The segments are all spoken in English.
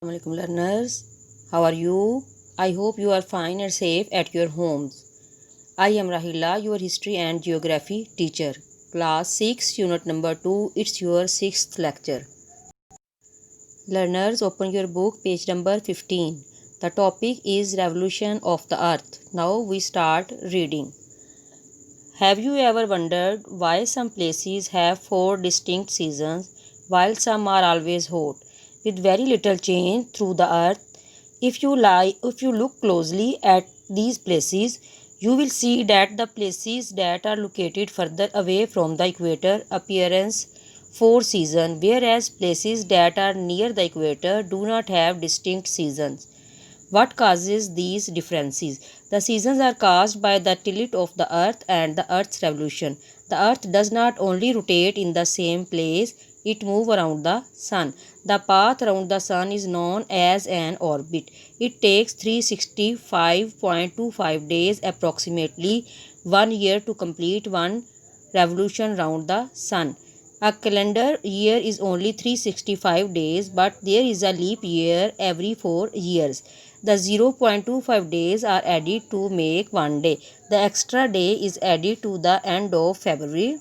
Assalamualaikum learners, how are you? I hope you are fine and safe at your homes. I am Rahila, your history and geography teacher. Class 6, unit number 2, it's your 6th lecture. Learners, open your book, page number 15. The topic is Revolution of the Earth. Now we start reading. Have you ever wondered why some places have 4 distinct seasons while some are always hot, with very little change through the earth? If you look closely at these places, you will see that the places that are located further away from the equator experience 4 seasons, whereas places that are near the equator do not have distinct seasons. What causes these differences? The seasons are caused by the tilt of the earth and the earth's revolution. The earth does not only rotate in the same place, it moves around the sun. The path around the sun is known as an orbit. It takes 365.25 days, approximately 1 year, to complete one revolution round the sun. A calendar year is only 365 days, but there is a leap year every 4 years. The 0.25 days are added to make 1 day. The extra day is added to the end of February,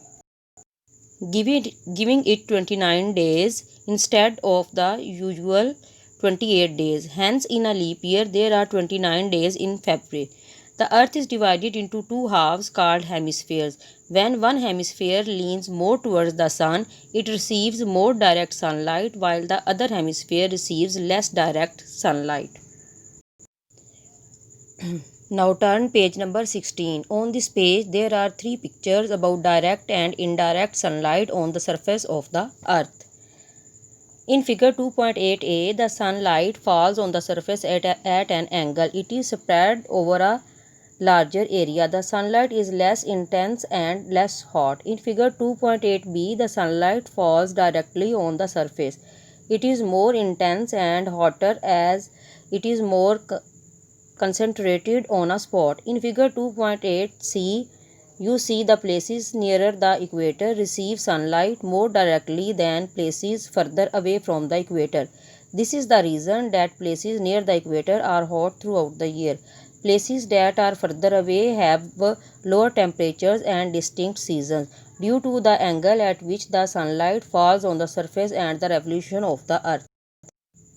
giving it 29 days instead of the usual 28 days. Hence, in a leap year, there are 29 days in February. The earth is divided into two halves called hemispheres. When one hemisphere leans more towards the sun, it receives more direct sunlight, while the other hemisphere receives less direct sunlight. Now turn page number 16. On this page, there are 3 pictures about direct and indirect sunlight on the surface of the earth. In figure 2.8a, the sunlight falls on the surface at an angle. It is spread over a larger area. The sunlight is less intense and less hot. In figure 2.8b, the sunlight falls directly on the surface. It is more intense and hotter as it is more concentrated on a spot. In figure 2.8c, you see the places nearer the equator receive sunlight more directly than places further away from the equator. This is the reason that places near the equator are hot throughout the year. Places that are further away have lower temperatures and distinct seasons due to the angle at which the sunlight falls on the surface and the revolution of the earth.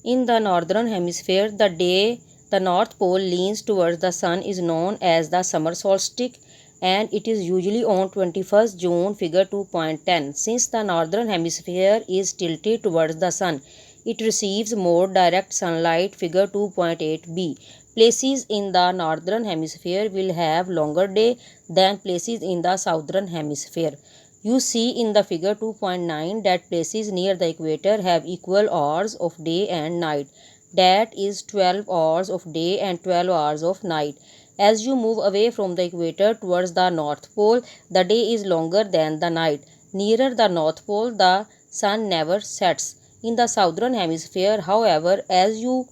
In the northern hemisphere, the day the North Pole leans towards the sun is known as the summer solstice, and it is usually on 21st June, figure 2.10. Since the northern hemisphere is tilted towards the sun, it receives more direct sunlight, figure 2.8b. Places in the northern hemisphere will have longer day than places in the southern hemisphere. You see in the figure 2.9 that places near the equator have equal hours of day and night. That is 12 hours of day and 12 hours of night. As you move away from the equator towards the North Pole, the day is longer than the night. Nearer the North Pole, the sun never sets. In the southern hemisphere, however, as you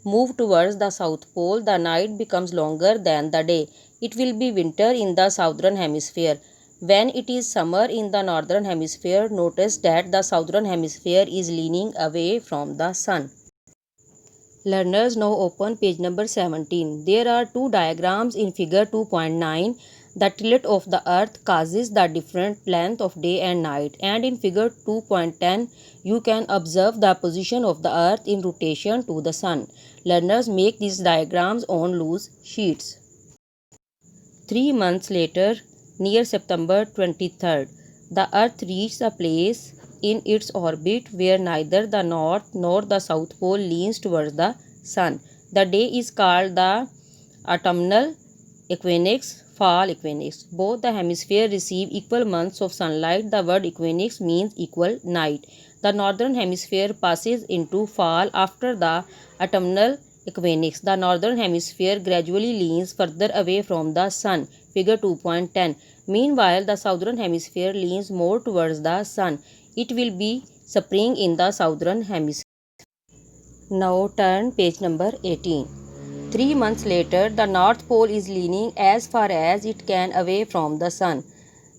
move towards the South Pole, the night becomes longer than the day. It will be winter in the southern hemisphere. When it is summer in the northern hemisphere, notice that the southern hemisphere is leaning away from the sun. Learners, now open page number 17. There are 2 diagrams in figure 2.9. The tilt of the earth causes the different length of day and night, and in figure 2.10 you can observe the position of the earth in rotation to the sun. Learners, make these diagrams on loose sheets. 3 months later, near September 23rd, the earth reached a place in its orbit where neither the north nor the south pole leans towards the sun. The day is called the autumnal equinox, fall equinox. Both the hemispheres receive equal months of sunlight. The word equinox means equal night. The northern hemisphere passes into fall after the autumnal equinox. The northern hemisphere gradually leans further away from the sun, figure 2.10. Meanwhile, the southern hemisphere leans more towards the sun. It will be spring in the southern hemisphere. Now turn page number 18. 3 months later, the North Pole is leaning as far as it can away from the sun.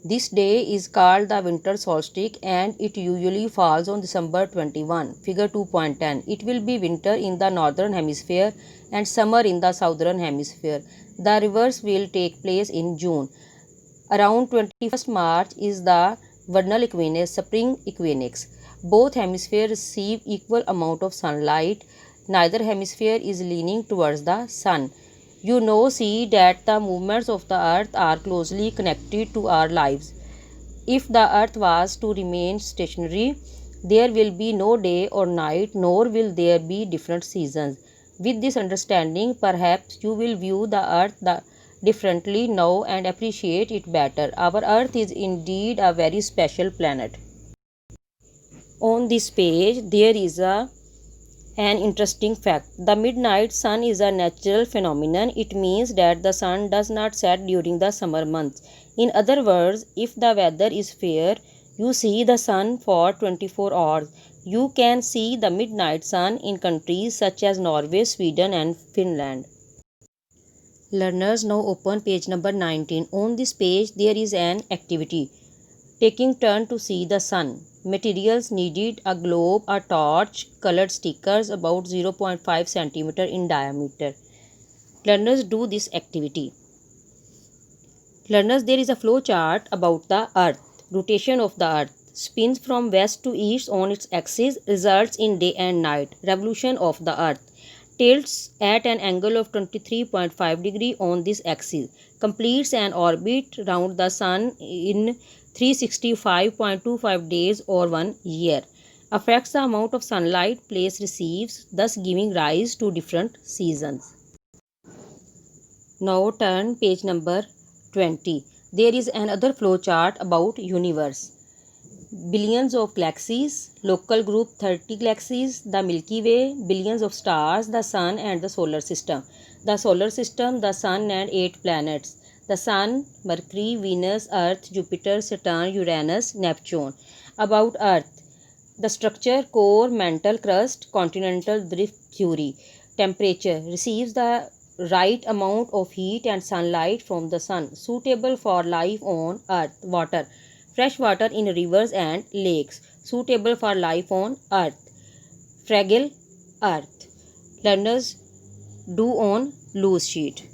This day is called the winter solstice and it usually falls on December 21. Figure 2.10. It will be winter in the northern hemisphere and summer in the southern hemisphere. The reverse will take place in June. Around 21st March is the vernal equinox, spring equinox. Both hemispheres receive equal amount of sunlight. Neither hemisphere is leaning towards the sun. You now see that the movements of the earth are closely connected to our lives. If the earth was to remain stationary, there will be no day or night, nor will there be different seasons. With this understanding, perhaps you will view the earth differently now and appreciate it better. Our earth is indeed a very special planet. On this page, there is an interesting fact. The midnight sun is a natural phenomenon. It means that the sun does not set during the summer months. In other words, if the weather is fair, you see the sun for 24 hours. You can see the midnight sun in countries such as Norway, Sweden, and Finland. Learners, now open page number 19. On this page, there is an activity. Taking turn to see the sun. Materials needed: a globe, a torch, colored stickers about 0.5 cm in diameter. Learners, do this activity. Learners, there is a flow chart about the earth. Rotation of the earth. Spins from west to east on its axis, results in day and night. Revolution of the earth. Tilts at an angle of 23.5 degree on this axis. Completes an orbit round the sun in 365.25 days or 1 year. Affects the amount of sunlight place receives, thus giving rise to different seasons. Now turn page number 20. There is another flow chart about universe. Billions of galaxies, local group 30 galaxies, the Milky Way, billions of stars, the sun and the solar system. The solar system, the sun and 8 planets. The sun, Mercury, Venus, Earth, Jupiter, Saturn, Uranus, Neptune. About Earth. The structure, core, mantle, crust, continental drift theory. Temperature, receives the right amount of heat and sunlight from the sun, suitable for life on Earth. Water, fresh water in rivers and lakes, suitable for life on Earth. Fragile Earth. Learners, do on loose sheet.